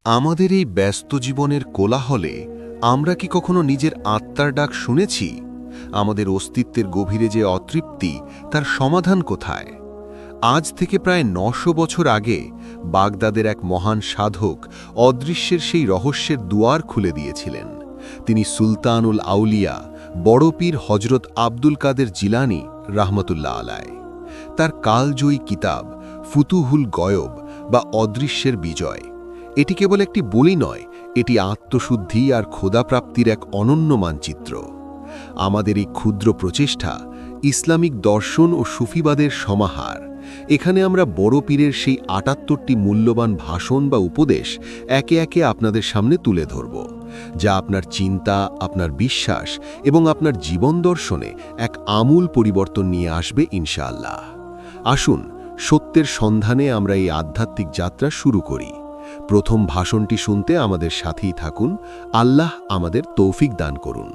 আমাদের এই ব্যস্ত জীবনের কোলাহলে আমরা কি কখনো নিজের আত্মার ডাক শুনেছি? আমাদের অস্তিত্বের গভীরে যে অতৃপ্তি, তার সমাধান কোথায়? আজ থেকে প্রায় ৯০০ বছর আগে বাগদাদের এক মহান সাধক অদৃশ্যের সেই রহস্যের দুয়ার খুলে দিয়েছিলেন। তিনি সুলতানুল আউলিয়া বড় পীর হজরত আব্দুল কাদের জিলানী রাহমাতুল্লাহ আলাইহ। তার কালজয়ী কিতাব ফুতুহুল গয়ব বা অদৃশ্যের বিজয়, এটি কেবল একটি বই নয়, এটি আত্মশুদ্ধি আর খোদাপ্রাপ্তির এক অনন্য মানচিত্র। আমাদের এই ক্ষুদ্র প্রচেষ্টা ইসলামিক দর্শন ও সুফিবাদের সমাহার। এখানে আমরা বড় পীরের সেই ৭৮টি মূল্যবান ভাষণ বা উপদেশ একে একে আপনাদের সামনে তুলে ধরব, যা আপনার চিন্তা, আপনার বিশ্বাস এবং আপনার জীবন দর্শনে এক আমূল পরিবর্তন নিয়ে আসবে ইনশাআল্লাহ। আসুন, সত্যের সন্ধানে আমরা এই আধ্যাত্মিক যাত্রা শুরু করি। প্রথম ভাষণটি শুনতে আমাদের সাথেই থাকুন। আল্লাহ আমাদের তৌফিক দান করুন।